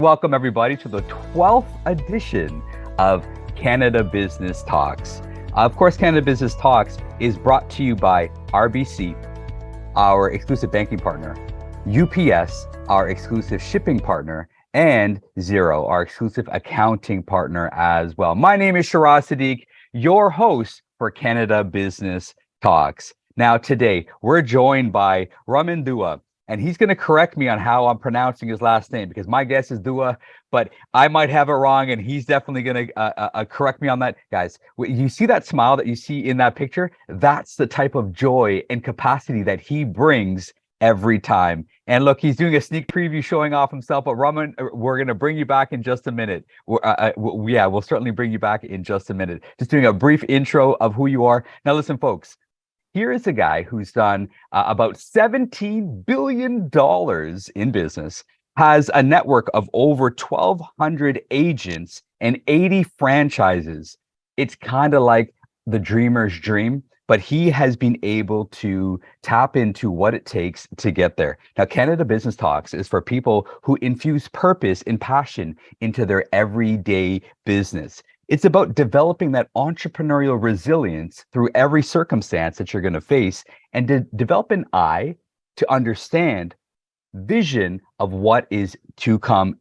Welcome, everybody, to the 12th edition of Canada Business Talks. Of course, Canada Business Talks is brought to you by RBC, our exclusive banking partner, UPS, our exclusive shipping partner, and Xero, our exclusive accounting partner as well. My name is Shiraz Sadiq, your host for Canada Business Talks. Now, today, we're joined by Raman Dua, and he's going to correct me on how I'm pronouncing his last name, because my guess is Dua, but I might have it wrong, and he's definitely going to correct me on that. Guys, you see that smile that you see in that picture? That's the type of joy and capacity that he brings every time. And look, he's doing a sneak preview showing off himself, but Raman, we're going to bring you back in just a minute. We'll certainly bring you back in just a minute. Just doing a brief intro of who you are. Now, listen, folks. Here is a guy who's done about $17 billion in business, has a network of over 1,200 agents and 80 franchises. It's kind of like the dreamer's dream, but he has been able to tap into what it takes to get there. Now, Canada Business Talks is for people who infuse purpose and passion into their everyday business. It's about developing that entrepreneurial resilience through every circumstance that you're going to face, and to develop an eye to understand vision of what is to come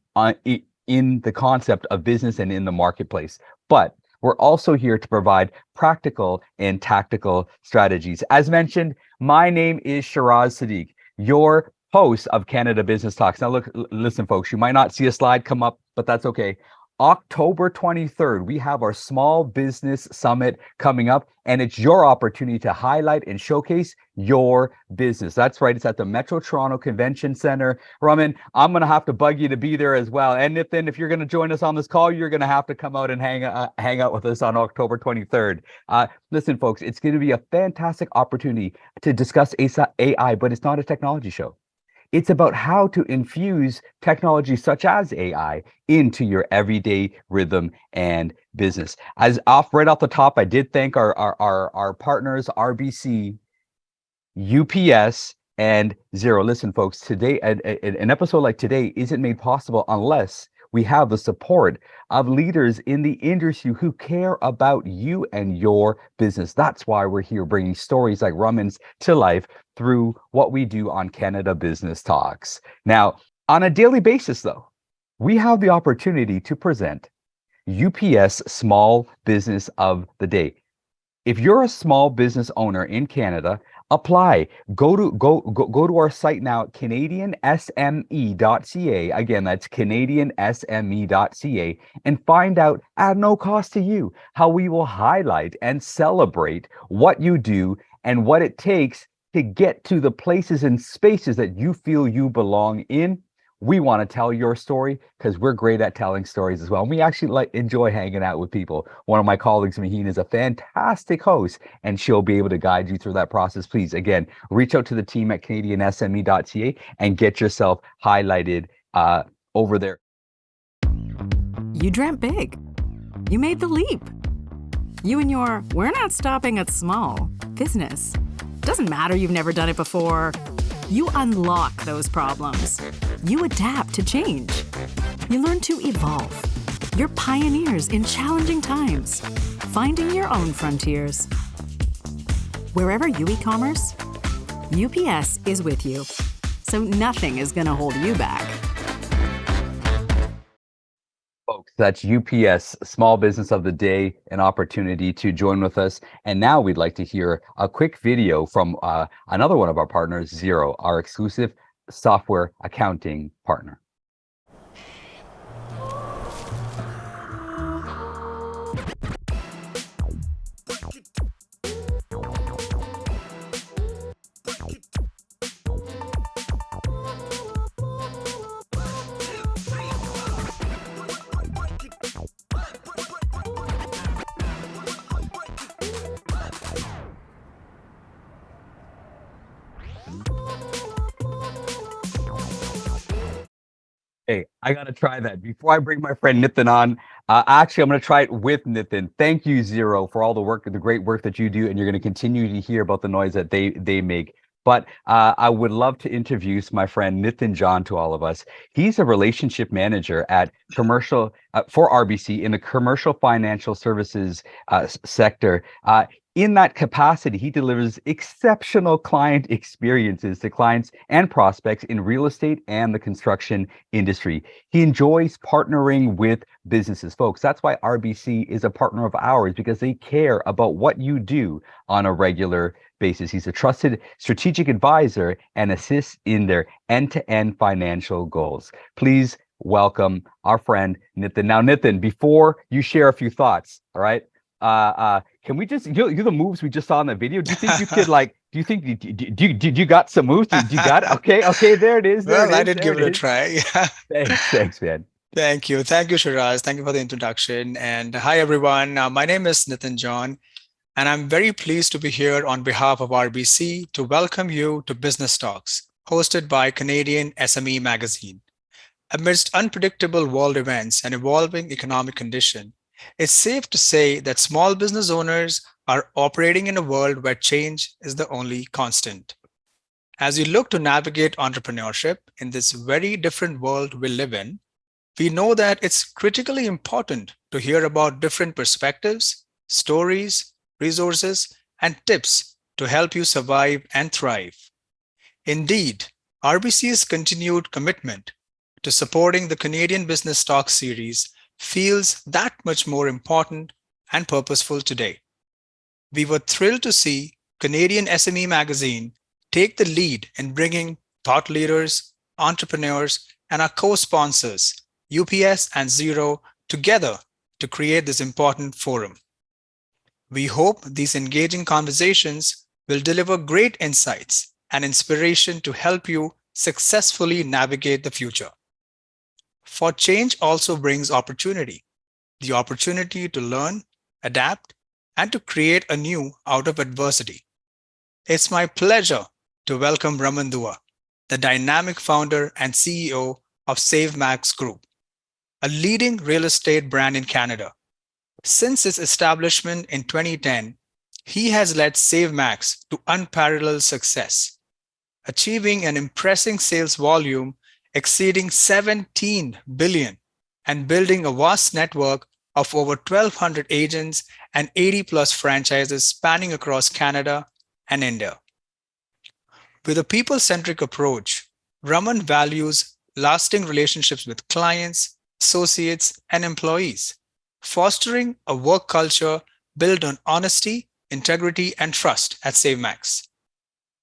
in the concept of business and in the marketplace. But we're also here to provide practical and tactical strategies. As mentioned, my name is Shiraz Sadiq, your host of Canada Business Talks. Now, listen, folks, you might not see a slide come up, but that's okay. October 23rd, we have our Small Business Summit coming up, and it's your opportunity to highlight and showcase your business. That's right. It's at the Metro Toronto Convention Center. Raman, I'm going to have to bug you to be there as well. And if you're going to join us on this call, you're going to have to come out and hang out with us on October 23rd. Listen, folks, it's going to be a fantastic opportunity to discuss AI, but it's not a technology show. It's about how to infuse technology such as AI into your everyday rhythm and business. Right off the top, I did thank our partners, RBC, UPS, and Xero. Listen, folks, today, an episode like today isn't made possible unless we have the support of leaders in the industry who care about you and your business. That's why we're here bringing stories like Raman's to life through what we do on Canada Business Talks. Now, on a daily basis, though, we have the opportunity to present UPS Small Business of the Day. If you're a small business owner in Canada, apply. Go to our site now, canadiansme.ca. Again, that's canadiansme.ca, and find out at no cost to you how we will highlight and celebrate what you do and what it takes to get to the places and spaces that you feel you belong in. We want to tell your story because we're great at telling stories as well. And we actually enjoy hanging out with people. One of my colleagues, Maheen, is a fantastic host, and she'll be able to guide you through that process. Please, again, reach out to the team at canadiansme.ca and get yourself highlighted over there. You dreamt big. You made the leap. You and your "we're not stopping at small" business. Doesn't matter you've never done it before. You unlock those problems. You adapt to change. You learn to evolve. You're pioneers in challenging times, finding your own frontiers. Wherever you e-commerce, UPS is with you. So nothing is going to hold you back. Folks, that's UPS Small Business of the Day, an opportunity to join with us. And now we'd like to hear a quick video from another one of our partners, Xero, our exclusive software accounting partner. Hey, I got to try that. Before I bring my friend Nitin on, actually, I'm going to try it with Nitin. Thank you, Xero, for all the great work that you do, and you're going to continue to hear about the noise that they make. But I would love to introduce my friend Nitin John to all of us. He's a relationship manager at commercial for RBC in the commercial financial services sector. In that capacity, he delivers exceptional client experiences to clients and prospects in real estate and the construction industry. He enjoys partnering with businesses, folks. That's why RBC is a partner of ours, because they care about what you do on a regular basis. He's a trusted strategic advisor and assists in their end-to-end financial goals. Please welcome our friend Nitin. Now, Nitin, before you share a few thoughts, all right? Can we just you the moves we just saw in the video? Do you think you could do you think you got some moves? Do you got it? Okay, there it is. Well, I did give it a try. Thanks, man. Thank you, Shiraz. Thank you for the introduction. And hi, everyone. My name is Nitin John, and I'm very pleased to be here on behalf of RBC to welcome you to Business Talks, hosted by Canadian SME Magazine. Amidst unpredictable world events and evolving economic conditions, it's safe to say that small business owners are operating in a world where change is the only constant. As we look to navigate entrepreneurship in this very different world we live in, we know that it's critically important to hear about different perspectives, stories, resources, and tips to help you survive and thrive. Indeed, RBC's continued commitment to supporting the Canadian Business Talk series feels that much more important and purposeful today. We were thrilled to see Canadian SME Magazine take the lead in bringing thought leaders, entrepreneurs, and our co-sponsors, UPS and Xero, together to create this important forum. We hope these engaging conversations will deliver great insights and inspiration to help you successfully navigate the future. For change also brings opportunity, the opportunity to learn, adapt, and to create anew out of adversity. It's my pleasure to welcome Raman Dua, the dynamic founder and CEO of SaveMax Group, a leading real estate brand in Canada. Since its establishment in 2010, he has led SaveMax to unparalleled success, achieving an impressive sales volume exceeding 17 billion and building a vast network of over 1,200 agents and 80 plus franchises spanning across Canada and India. With a people-centric approach, Raman values lasting relationships with clients, associates, and employees, fostering a work culture built on honesty, integrity, and trust at SaveMax.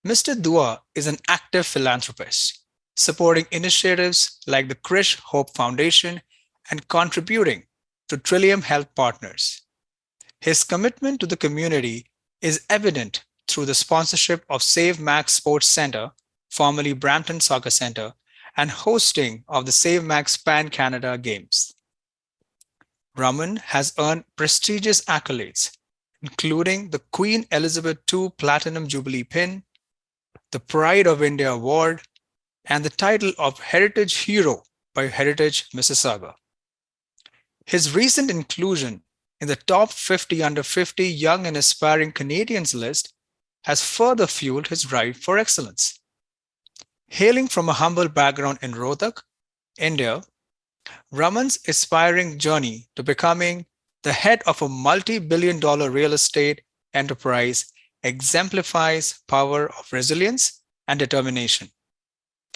Mr. Dua is an active philanthropist, supporting initiatives like the Krish Hope Foundation and contributing to Trillium Health Partners. His commitment to the community is evident through the sponsorship of SaveMax Sports Centre, formerly Brampton Soccer Centre, and hosting of the SaveMax Pan-Canada Games. Raman has earned prestigious accolades, including the Queen Elizabeth II Platinum Jubilee Pin, the Pride of India Award, and the title of Heritage Hero by Heritage Mississauga. His recent inclusion in the top 50 under 50 young and aspiring Canadians list has further fueled his drive for excellence. Hailing from a humble background in Rohtak, India, Raman's aspiring journey to becoming the head of a multi-billion-dollar real estate enterprise exemplifies power of resilience and determination.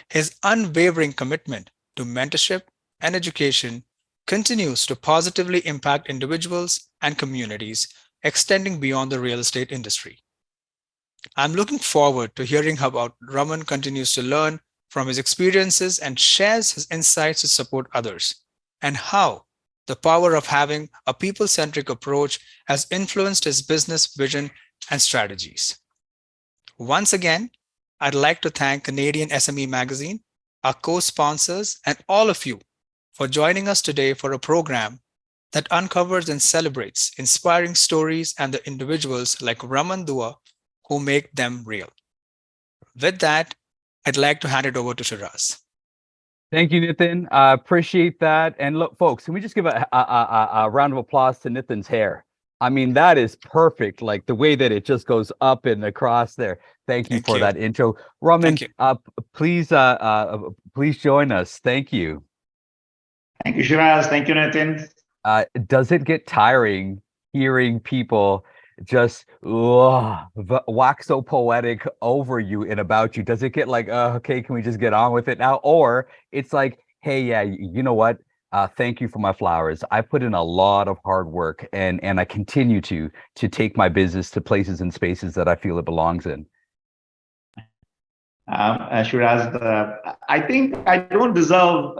His unwavering commitment to mentorship and education continues to positively impact individuals and communities, extending beyond the real estate industry. I'm looking forward to hearing how Raman continues to learn from his experiences and shares his insights to support others, and how the power of having a people-centric approach has influenced his business vision and strategies. Once again, I'd like to thank Canadian SME Magazine, our co-sponsors, and all of you for joining us today for a program that uncovers and celebrates inspiring stories and the individuals like Raman Dua who make them real. With that, I'd like to hand it over to Shiraz. Thank you, Nitin. I appreciate that. And look, folks, can we just give a round of applause to Nitin's hair? I mean, that is perfect. Like the way that it just goes up and across there. Thank you Thank for you. that intro. Raman, Thank you. please join us. Thank you. Thank you, Shiraz. Thank you, Nitin. Does it get tiring hearing people just wax so poetic over you and about you? Does it get like, okay, can we just get on with it now? Or it's like, hey, yeah, you know what? Thank you for my flowers. I put in a lot of hard work, and I continue to take my business to places and spaces that I feel it belongs in. Shiraz, I think I don't deserve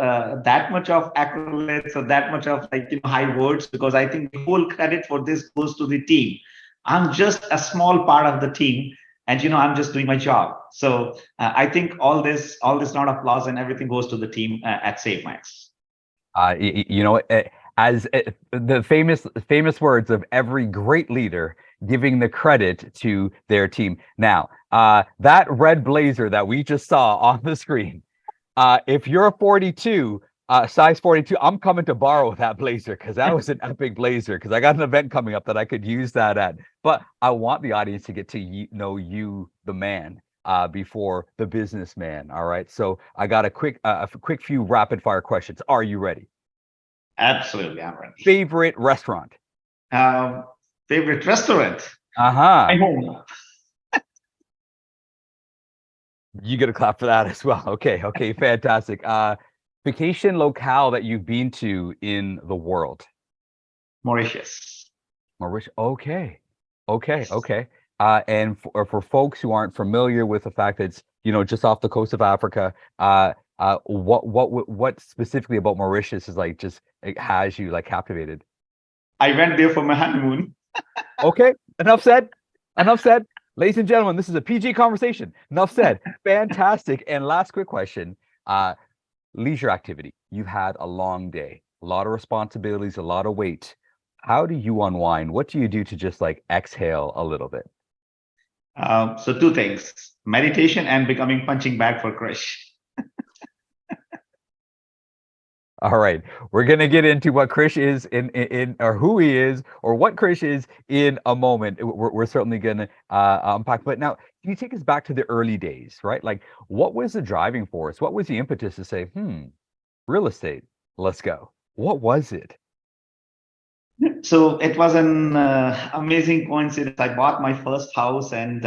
that much of accolades or that much of high words, because I think the whole credit for this goes to the team. I'm just a small part of the team, and I'm just doing my job. So I think all this not applause and everything goes to the team at SafeMax. As the famous words of every great leader, giving the credit to their team. Now, that red blazer that we just saw on the screen, if you're a 42, size 42, I'm coming to borrow that blazer, because that was an epic blazer, because I got an event coming up that I could use that at. But I want the audience to get to know you, the man, before the businessman. All right. So I got a quick few rapid fire questions. Are you ready? Absolutely, I'm ready. Favorite restaurant? Favorite restaurant? My home. You get a clap for that as well. Okay, fantastic. Vacation locale that you've been to in the world? Mauritius. Okay. And for folks who aren't familiar with the fact that it's just off the coast of Africa, what specifically about Mauritius is it has you captivated? I went there for my honeymoon. Okay, enough said. Ladies and gentlemen, this is a PG conversation. Enough said. Fantastic. And last quick question. Leisure activity. You've had a long day, a lot of responsibilities, a lot of weight. How do you unwind? What do you do to just exhale a little bit? So two things: meditation and becoming punching bag for Krish. All right, we're gonna get into what Krish is in or who he is or what Krish is in a moment. We're certainly gonna unpack. But now, can you take us back to the early days, right? Like, what was the driving force? What was the impetus to say, real estate, let's go? What was it? So it was an amazing coincidence. I bought my first house, and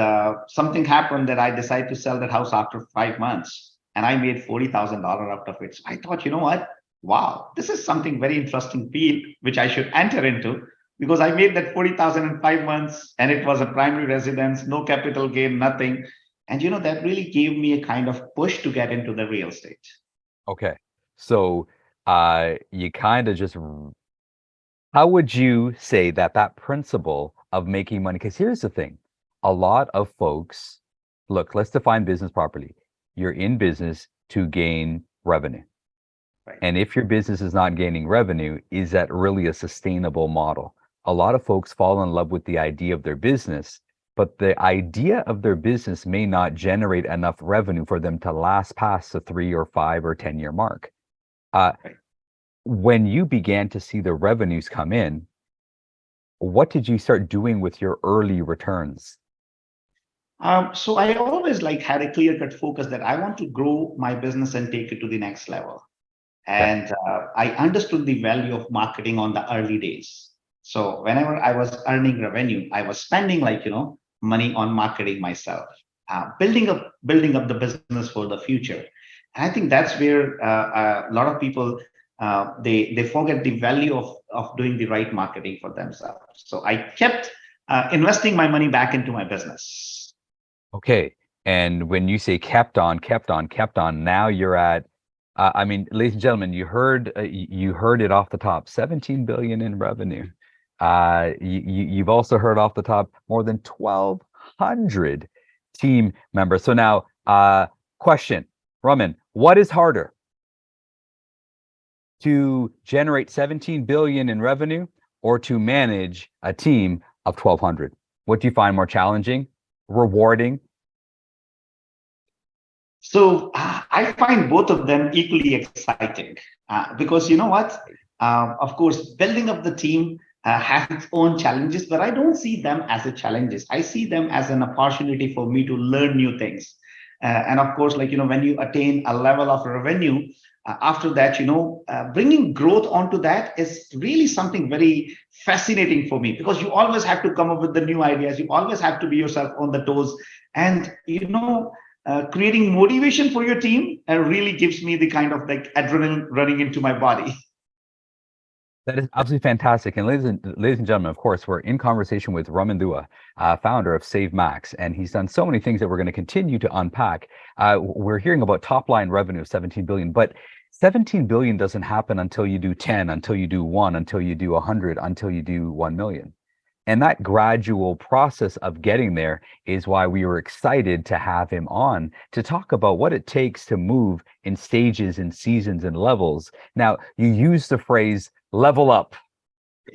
something happened that I decided to sell that house after 5 months, and I made $40,000 out of it. So I thought, you know what? Wow, this is something very interesting field which I should enter into, because I made that 40,000 in 5 months, and it was a primary residence, no capital gain, nothing. And that really gave me a kind of push to get into the real estate. Okay, so you kind of just, how would you say that principle of making money? Because here's the thing, a lot of folks, look, let's define business properly. You're in business to gain revenue. Right. And if your business is not gaining revenue, is that really a sustainable model? A lot of folks fall in love with the idea of their business, but the idea of their business may not generate enough revenue for them to last past the 3 or 5 or 10-year mark. Right. When you began to see the revenues come in, what did you start doing with your early returns? So I always had a clear-cut focus that I want to grow my business and take it to the next level. And I understood the value of marketing on the early days. So whenever I was earning revenue, I was spending money on marketing myself, building up the business for the future. And I think that's where a lot of people they forget the value of doing the right marketing for themselves. So I kept investing my money back into my business. Okay, and when you say kept on, now you're at. I mean, ladies and gentlemen, you heard it off the top, 17 billion in revenue. You've also heard off the top more than 1,200 team members. So now, question, Raman, what is harder, to generate 17 billion in revenue or to manage a team of 1,200? What do you find more challenging, rewarding? So I find both of them equally exciting, because you know what? Of course, building up the team, has its own challenges, but I don't see them as a challenges. I see them as an opportunity for me to learn new things. And of course, like, when you attain a level of revenue, after that, bringing growth onto that is really something very fascinating for me, because you always have to come up with the new ideas. You always have to be yourself on the toes, and creating motivation for your team really gives me the kind of like adrenaline running into my body. That is absolutely fantastic. And ladies and gentlemen, of course, we're in conversation with Raman Dua, founder of Save Max, and he's done so many things that we're going to continue to unpack. We're hearing about top line revenue of 17 billion, but 17 billion doesn't happen until you do 10, until you do 1, until you do 100, until you do 1 million. And that gradual process of getting there is why we were excited to have him on to talk about what it takes to move in stages and seasons and levels. Now, you use the phrase level up,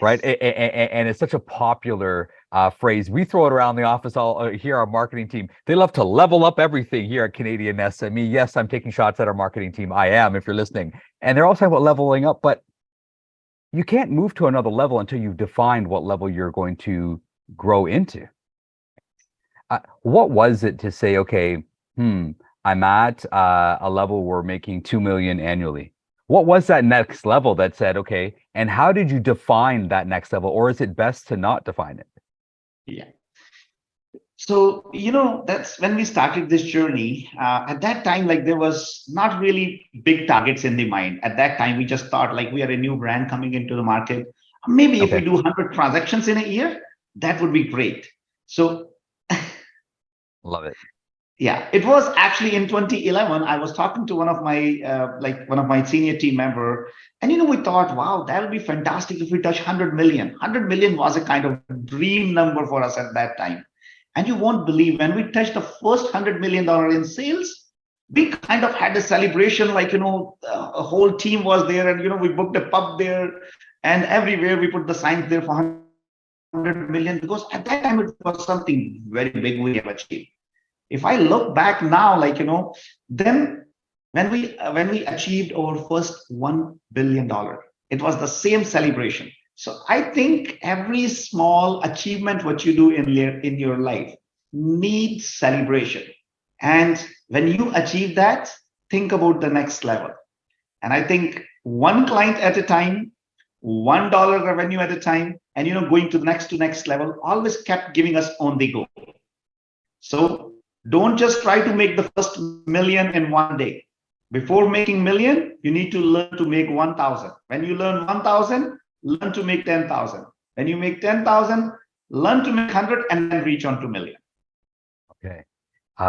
right? And it's such a popular phrase. We throw it around the office all here, our marketing team. They love to level up everything here at Canadian SME. Yes, I'm taking shots at our marketing team. I am, if you're listening. And they're also talking about leveling up, but you can't move to another level until you've defined what level you're going to grow into. What was it to say, okay, I'm at a level where we're making 2 million annually? What was that next level that said, okay, and how did you define that next level? Or is it best to not define it? Yeah. So, that's when we started this journey. At that time, like, there was not really big targets in the mind. At that time, we just thought like we are a new brand coming into the market. Maybe if we do 100 transactions in a year, that would be great. So love it. Yeah, it was actually in 2011. I was talking to one of my senior team member, and we thought, wow, that would be fantastic if we touch 100 million. 100 million was a kind of dream number for us at that time. And you won't believe, when we touched the first $100 million in sales, we kind of had a celebration, like, a whole team was there, and, we booked a pub there, and everywhere we put the signs there for 100 million, because at that time it was something very big we have achieved. If I look back now, like, then when we achieved our first $1 billion, it was the same celebration. So I think every small achievement what you do in your life needs celebration. And when you achieve that, think about the next level. And I think one client at a time, $1 revenue at a time, and going to the next level always kept giving us on the go. So don't just try to make the first million in one day. Before making million, you need to learn to make 1,000. When you learn 1,000, learn to make 10,000. When you make 10,000, learn to make 100, and then reach on to million. Okay.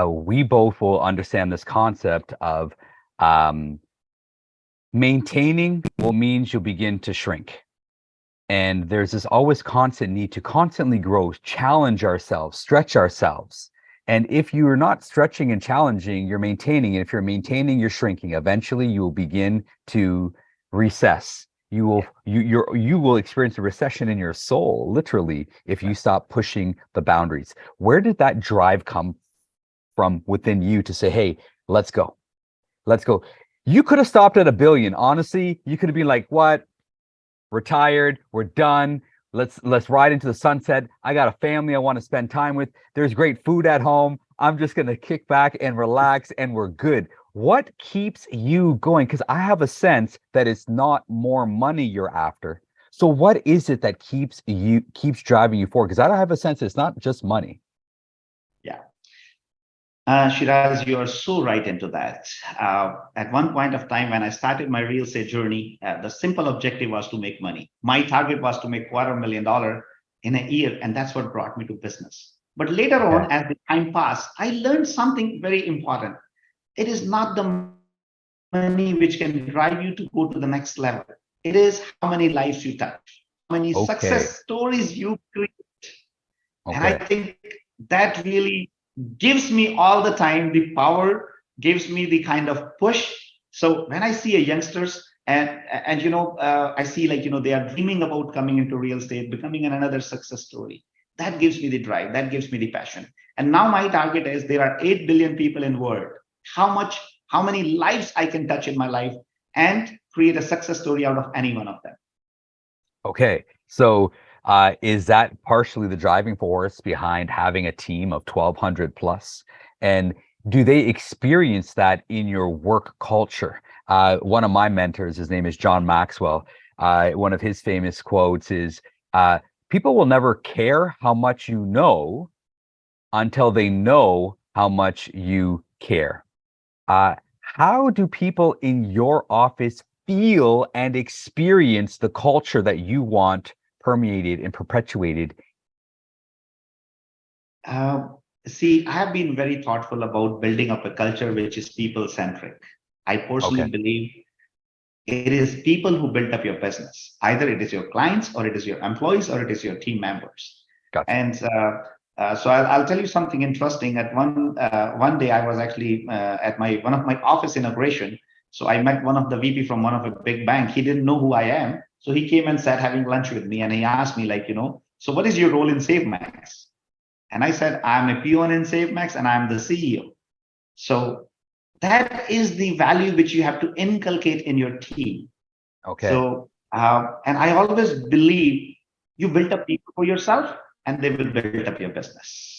We both will understand this concept of maintaining will means you'll begin to shrink. And there's this always constant need to constantly grow, challenge ourselves, stretch ourselves. And if you're not stretching and challenging, you're maintaining. And if you're maintaining, you're shrinking. Eventually, you will begin to recess. You will experience a recession in your soul, literally, if you stop pushing the boundaries. Where did that drive come from within you to say, hey, let's go. Let's go. You could have stopped at $1 billion. Honestly, you could have been like, what? Retired, we're done. Let's ride into the sunset. I got a family I want to spend time with. There's great food at home. I'm just going to kick back and relax and we're good. What keeps you going? Because I have a sense that it's not more money you're after. So what is it that keeps driving you forward? Because I have a sense it's not just money. Yeah. Shiraz, you are so right into that. At one point of time, when I started my real estate journey, the simple objective was to make money. My target was to make $250,000 in a year, and that's what brought me to business. But later on, as the time passed, I learned something very important. It is not the money which can drive you to go to the next level. It is how many lives you touch, how many success stories you create. And I think that really gives me all the time the power, gives me the kind of push. So when I see a youngsters and I see they are dreaming about coming into real estate, becoming another success story, that gives me the drive, that gives me the passion. And now my target is there are 8 billion people in the world. How many lives I can touch in my life and create a success story out of any one of them. Okay, so Is that partially the driving force behind having a team of 1,200 plus? And do they experience that in your work culture? One of my mentors, his name is John Maxwell. One of his famous quotes is, people will never care how much you know until they know how much you care. How do people in your office feel and experience the culture that you want permeated and perpetuated? See, I have been very thoughtful about building up a culture which is people-centric. I personally Okay, believe it is people who build up your business. Either it is your clients, or it is your employees, or it is your team members. gotcha. And so I'll tell you something interesting. At one day, I was actually at one of my office inauguration. So I met one of the VP from one of a big bank. He didn't know who I am, so he came and sat having lunch with me, and he asked me, like, so what is your role in SaveMax? And I said, I'm a peon in SaveMax, and I'm the CEO. So that is the value which you have to inculcate in your team. Okay. So, and I always believe you build up people for yourself, and they will build up your business.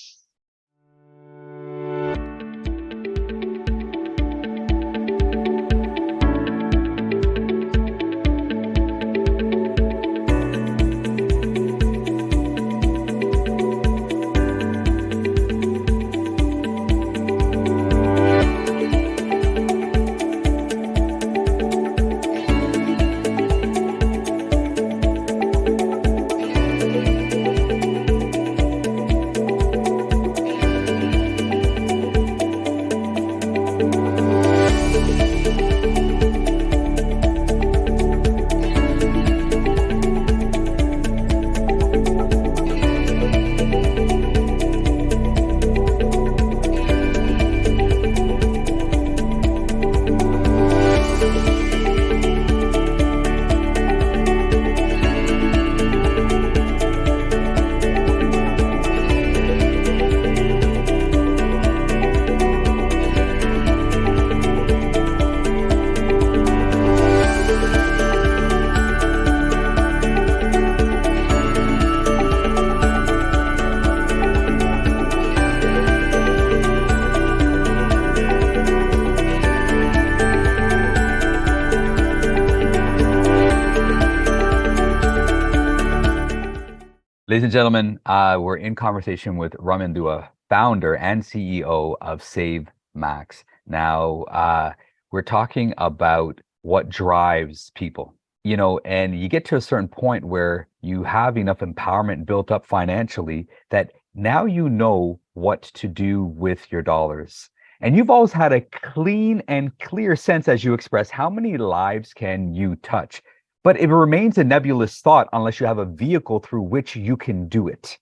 Ladies and gentlemen, we're in conversation with Raman Dua, founder and CEO of SaveMax. Now, we're talking about what drives people, and you get to a certain point where you have enough empowerment built up financially that now you know what to do with your dollars. And you've always had a clean and clear sense, as you express, how many lives can you touch? But it remains a nebulous thought unless you have a vehicle through which you can do it.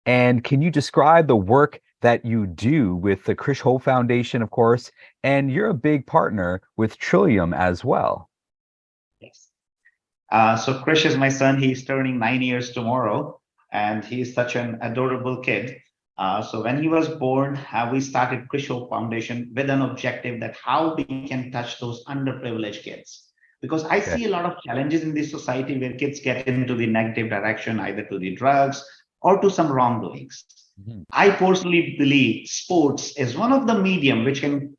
And can you describe the work that you do with the Krish Hope Foundation, of course, and you're a big partner with Trillium as well? Yes. So Krish is my son. He's turning 9 years tomorrow, and he's such an adorable kid. So when he was born, we started Krish Hope Foundation with an objective that how we can touch those underprivileged kids. Because I see a lot of challenges in this society where kids get into the negative direction, either to the drugs or to some wrongdoings. Mm-hmm. I personally believe sports is one of the medium which can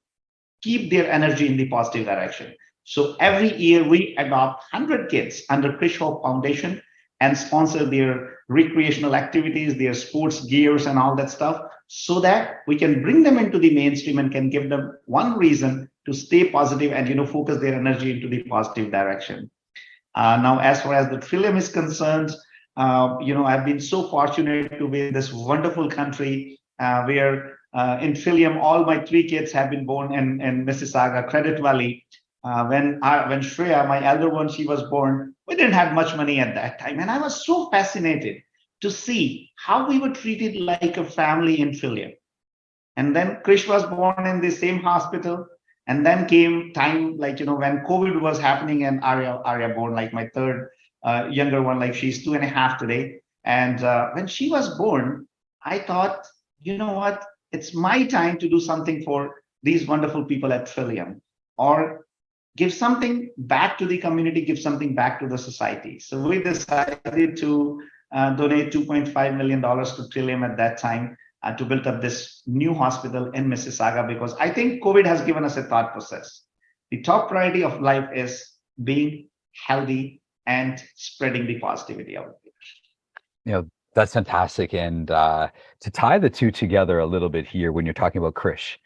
keep their energy in the positive direction. So every year we adopt 100 kids under Krish Hope Foundation and sponsor their recreational activities, their sports gears and all that stuff, so that we can bring them into the mainstream and can give them one reason to stay positive and focus their energy into the positive direction. Now, as far as the Trillium is concerned, I've been so fortunate to be in this wonderful country where in Trillium, all my 3 kids have been born in Mississauga, Credit Valley. When Shreya, my elder one, she was born, we didn't have much money at that time. And I was so fascinated to see how we were treated like a family in Trillium. And then Krish was born in the same hospital. And then came time, when COVID was happening, and Arya born, like my third younger one, like she's 2.5 today. And when she was born, I thought, you know what? It's my time to do something for these wonderful people at Trillium, or give something back to the community, give something back to the society. So we decided to donate $2.5 million to Trillium at that time to build up this new hospital in Mississauga, because I think COVID has given us a thought process. The top priority of life is being healthy and spreading the positivity out there. That's fantastic. And to tie the two together a little bit here, when you're talking about Krish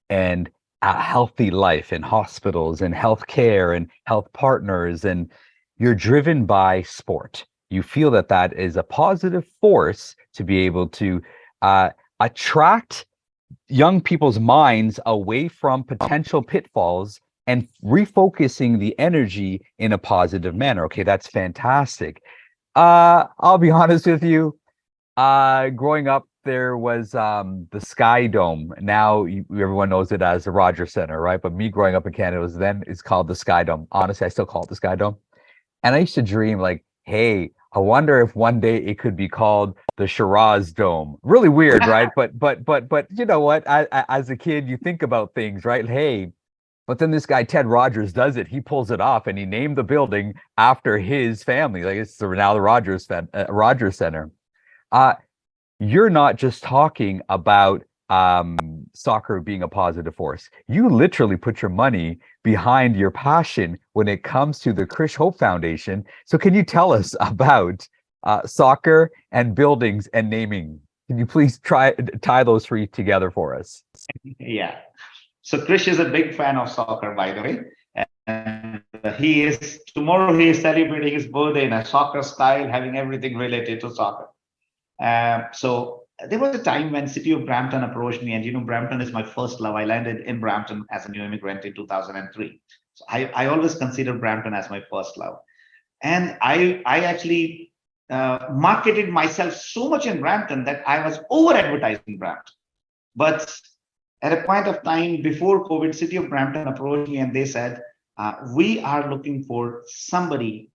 and a healthy life in hospitals and healthcare and health partners, and you're driven by sport. You feel that that is a positive force to be able to attract young people's minds away from potential pitfalls and refocusing the energy in a positive manner. Okay, that's fantastic. I'll be honest with you. Growing up, there was the Sky Dome. Now everyone knows it as the Rogers Center, right? But me growing up in Canada, it's called the Sky Dome. Honestly, I still call it the Sky Dome. And I used to dream like, hey, I wonder if one day it could be called the Shiraz Dome. Really weird, right? But you know what? As a kid, you think about things, right? Hey, but then this guy Ted Rogers does it. He pulls it off, and he named the building after his family. Like it's now the Rogers Center. You're not just talking about soccer being a positive force. You literally put your money behind your passion when it comes to the Krish Hope Foundation. So can you tell us about soccer and buildings and naming? Can you please tie those three together for us? Yeah. So Krish is a big fan of soccer, by the way. And tomorrow he is celebrating his birthday in a soccer style, having everything related to soccer. So there was a time when City of Brampton approached me, and Brampton is my first love. I landed in Brampton as a new immigrant in 2003. So I always consider Brampton as my first love. And I actually marketed myself so much in Brampton that I was over-advertising Brampton. But at a point of time before COVID, City of Brampton approached me and they said, we are looking for somebody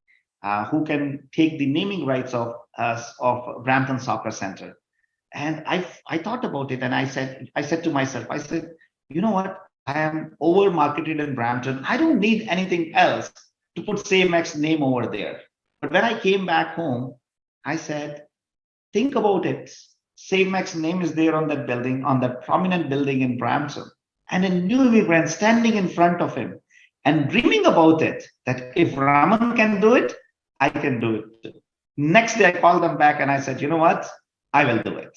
who can take the naming rights of Brampton Soccer Center. And I thought about it, and I said to myself, you know what? I am over marketed in Brampton. I don't need anything else to put CMX name over there. But when I came back home, I said, think about it. CMX name is there on that building, on that prominent building in Brampton, and a new immigrant standing in front of him and dreaming about it, that if Raman can do it, I can do it. Next day, I called them back and I said, you know what? I will do it.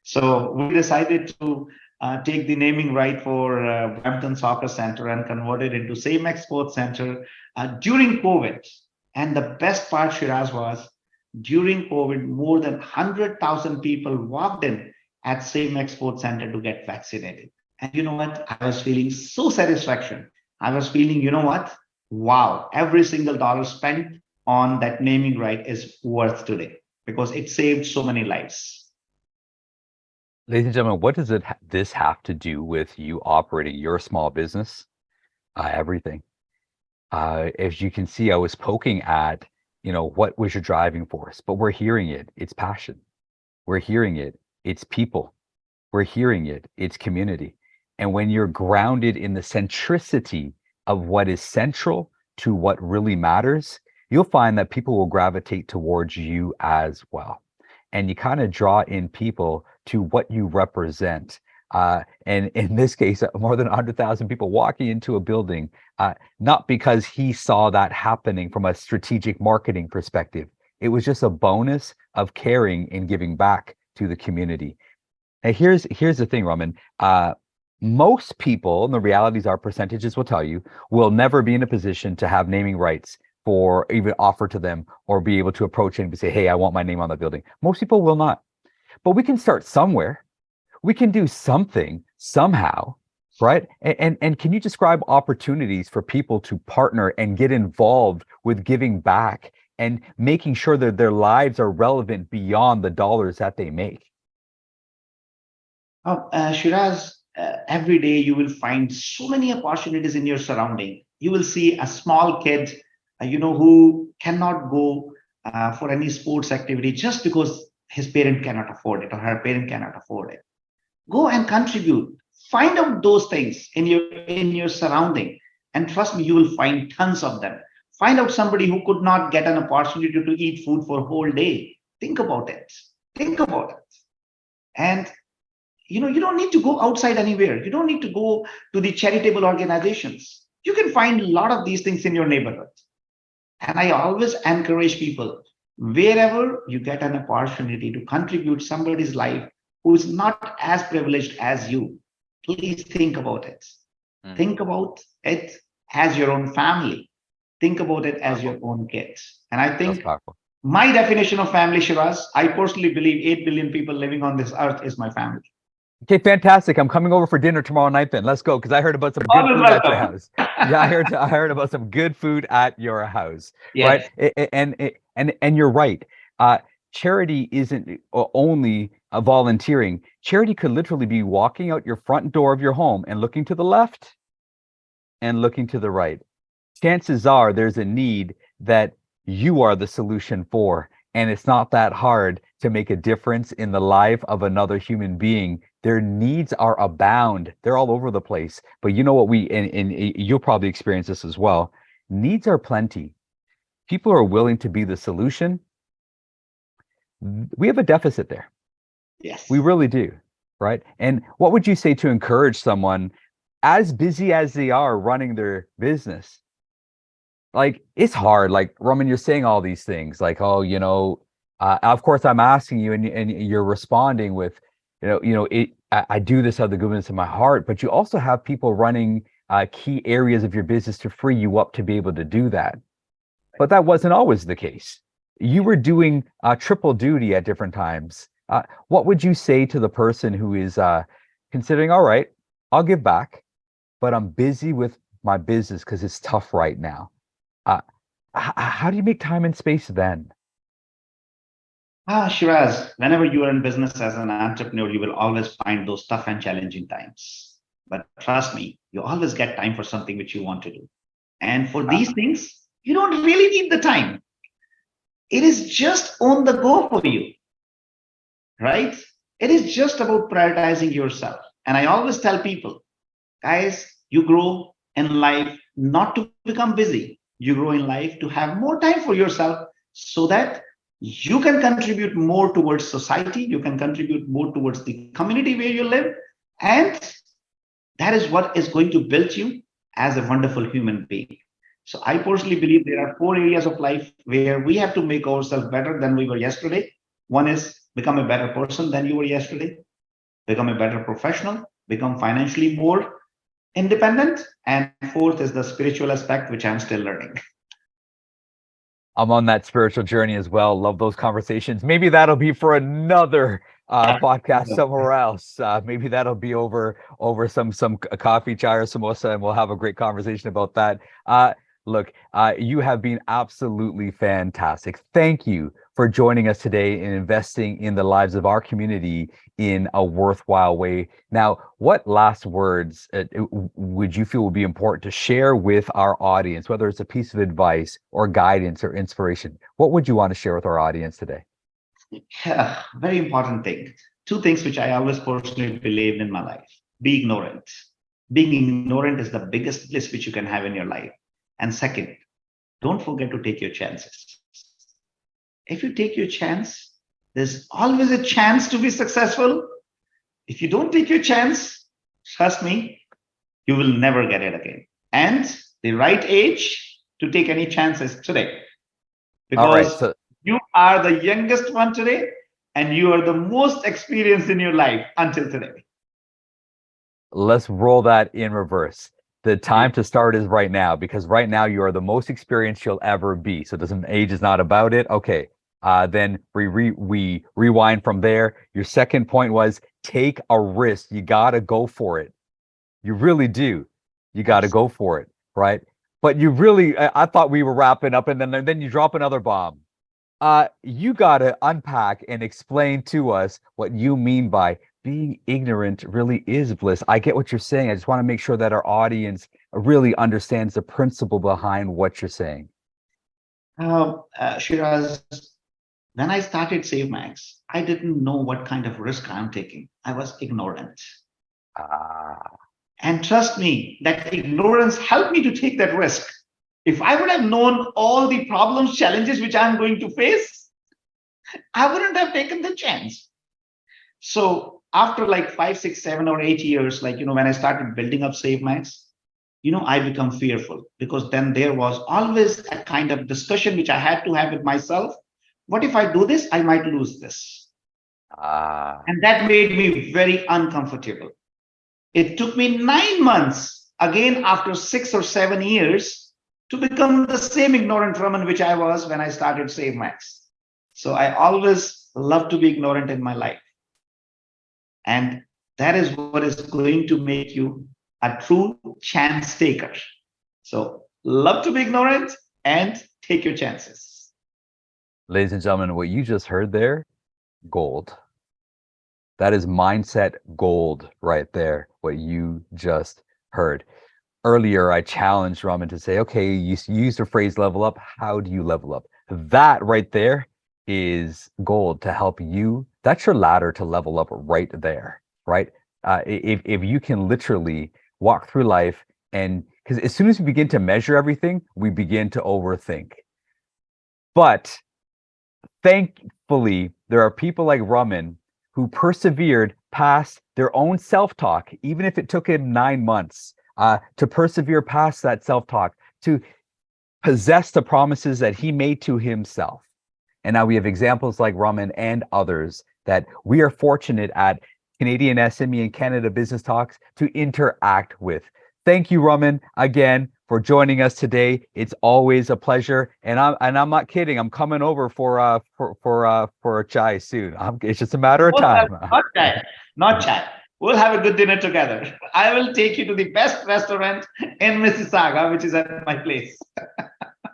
So we decided to take the naming right for Brampton Soccer Center and convert it into CMX Sports Center during COVID. And the best part, Shiraz, was during COVID, more than 100,000 people walked in at CMX Sports Center to get vaccinated. And you know what? I was feeling so satisfaction. I was feeling, you know what? Wow, every single dollar spent on that naming right is worth today because it saved so many lives. Ladies and gentlemen, what does this have to do with you operating your small business? Everything. As you can see, I was poking at, what was your driving force, but we're hearing it. It's passion. We're hearing it. It's people. We're hearing it. It's community. And when you're grounded in the centricity of what is central to what really matters, you'll find that people will gravitate towards you as well. And you kind of draw in people to what you represent. And in this case, more than 100,000 people walking into a building, not because he saw that happening from a strategic marketing perspective. It was just a bonus of caring and giving back to the community. And here's the thing, Raman. Most people, and the realities are percentages will tell you, will never be in a position to have naming rights for even offer to them or be able to approach and say, hey, I want my name on the building. Most people will not. But we can start somewhere. We can do something somehow, right? And can you describe opportunities for people to partner and get involved with giving back and making sure that their lives are relevant beyond the dollars that they make? Shiraz, every day you will find so many opportunities in your surrounding. You will see a small kid, who cannot go for any sports activity just because his parent cannot afford it or her parent cannot afford it. Go and contribute. Find out those things in your surrounding, and trust me, you will find tons of them. Find out somebody who could not get an opportunity to eat food for a whole day. Think about it. Think about it. And you don't need to go outside anywhere. You don't need to go to the charitable organizations. You can find a lot of these things in your neighborhood. And I always encourage people, wherever you get an opportunity to contribute somebody's life who is not as privileged as you, please think about it. Think about it as your own family. Think about it as your own kids. And I think my definition of family, Shiraz, I personally believe 8 billion people living on this earth is my family. Okay, fantastic. I'm coming over for dinner tomorrow night then. Let's go, because I heard about some good food at your house. Yeah, I heard about some good food at your house. Yes. Right? And you're right. Charity isn't only volunteering. Charity could literally be walking out your front door of your home and looking to the left and looking to the right. Chances are there's a need that you are the solution for, and it's not that hard to make a difference in the life of another human being. Their needs are abound. They're all over the place. But you know what, and you'll probably experience this as well. Needs are plenty. People are willing to be the solution. We have a deficit there. Yes. We really do, right? And what would you say to encourage someone as busy as they are running their business? Like, it's hard. Like, Raman, you're saying all these things like, oh, of course I'm asking you, and you're responding with, I do this out of the goodness of my heart, but you also have people running key areas of your business to free you up to be able to do that. But that wasn't always the case. You were doing triple duty at different times. What would you say to the person who is considering, all right, I'll give back, but I'm busy with my business because it's tough right now? How do you make time and space then? Shiraz, whenever you are in business as an entrepreneur, you will always find those tough and challenging times. But trust me, you always get time for something which you want to do. And for these things, you don't really need the time. It is just on the go for you, right? It is just about prioritizing yourself. And I always tell people, guys, you grow in life not to become busy. You grow in life to have more time for yourself so that you can contribute more towards society. You can contribute more towards the community where you live. And that is what is going to build you as a wonderful human being. So I personally believe there are 4 areas of life where we have to make ourselves better than we were yesterday. One is become a better person than you were yesterday, become a better professional, become financially more independent, and 4th is the spiritual aspect, which I'm still learning. I'm on that spiritual journey as well. Love those conversations. Maybe that'll be for another podcast somewhere else. Maybe that'll be over some coffee, chai, or samosa, and we'll have a great conversation about that. Look, you have been absolutely fantastic. Thank you for joining us today and investing in the lives of our community in a worthwhile way. Now, what last words would you feel would be important to share with our audience, whether it's a piece of advice or guidance or inspiration? What would you want to share with our audience today? Yeah, very important thing. 2 things which I always personally believed in my life. Be ignorant. Being ignorant is the biggest bliss which you can have in your life. And second, don't forget to take your chances. If you take your chance, there's always a chance to be successful. If you don't take your chance, trust me, you will never get it again. And the right age to take any chances today. Because you are the youngest one today, and you are the most experienced in your life until today. Let's roll that in reverse. The time to start is right now, because right now you are the most experienced you'll ever be. So age is not about it. Okay. Then we rewind from there. Your second point was take a risk. You got to go for it. You really do. You got to go for it. Right. But you really, I thought we were wrapping up, and then you drop another bomb. You got to unpack and explain to us what you mean by being ignorant really is bliss. I get what you're saying. I just want to make sure that our audience really understands the principle behind what you're saying. Shiraz, when I started SaveMax, I didn't know what kind of risk I'm taking. I was ignorant. And trust me, that ignorance helped me to take that risk. If I would have known all the problems, challenges which I'm going to face, I wouldn't have taken the chance. So after like 5, 6, 7, or 8 years, like, when I started building up SaveMax, I become fearful, because then there was always a kind of discussion which I had to have with myself. What if I do this? I might lose this. And that made me very uncomfortable. It took me 9 months, again, after 6 or 7 years, to become the same ignorant Raman which I was when I started SaveMax. So I always love to be ignorant in my life. And that is what is going to make you a true chance taker. So love to be ignorant and take your chances. Ladies and gentlemen, what you just heard there, gold. That is mindset gold right there, what you just heard. Earlier, I challenged Raman to say, okay, you used the phrase level up. How do you level up? That right there is gold to help you. That's your ladder to level up right there, right? If you can literally walk through life, and because as soon as we begin to measure everything, we begin to overthink. But thankfully, there are people like Raman who persevered past their own self-talk, even if it took him 9 months to persevere past that self-talk, to possess the promises that he made to himself. And now we have examples like Raman and others that we are fortunate at Canadian SME and Canada Business Talks to interact with. Thank you, Raman, again for joining us today. It's always a pleasure, and I'm not kidding. I'm coming over for a chai soon. It's just a matter of time. Not chai. We'll have a good dinner together. I will take you to the best restaurant in Mississauga, which is at my place.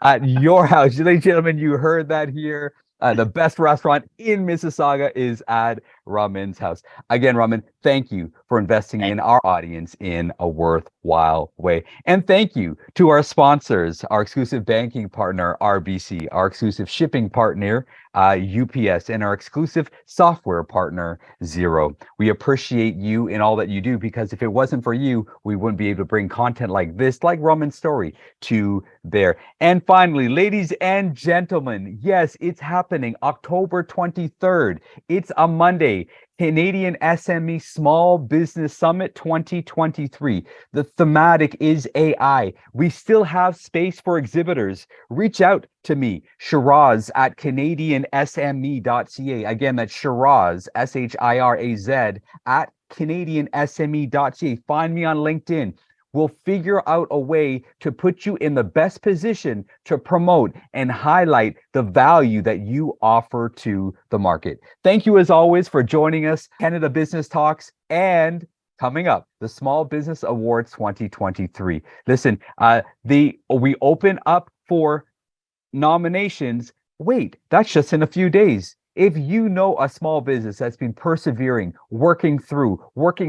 At your house, ladies and gentlemen, you heard that here. The best restaurant in Mississauga is at Raman's house. Again, Raman, thank you for investing in our audience in a worthwhile way. And thank you to our sponsors, our exclusive banking partner, RBC, our exclusive shipping partner, UPS, and our exclusive software partner, Xero. We appreciate you in all that you do, because if it wasn't for you, we wouldn't be able to bring content like this, like Raman's story, to there. And finally, ladies and gentlemen, yes, it's happening October 23rd. It's a Monday. Canadian SME Small Business Summit 2023. The thematic is AI. We still have space for exhibitors. Reach out to me, Shiraz at CanadianSME.ca. Again, that's Shiraz, SHIRAZ, at CanadianSME.ca. Find me on LinkedIn. We'll figure out a way to put you in the best position to promote and highlight the value that you offer to the market. Thank you, as always, for joining us, Canada Business Talks, and coming up, the Small Business Awards 2023. Listen, we open up for nominations. Wait, that's just in a few days. If you know a small business that's been persevering, working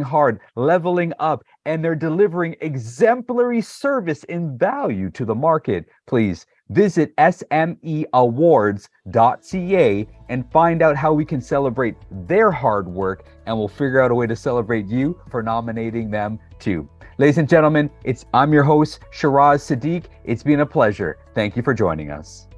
hard, leveling up, and they're delivering exemplary service and value to the market, please visit smeawards.ca and find out how we can celebrate their hard work, and we'll figure out a way to celebrate you for nominating them too. Ladies and gentlemen, I'm your host, Shiraz Sadiq. It's been a pleasure. Thank you for joining us.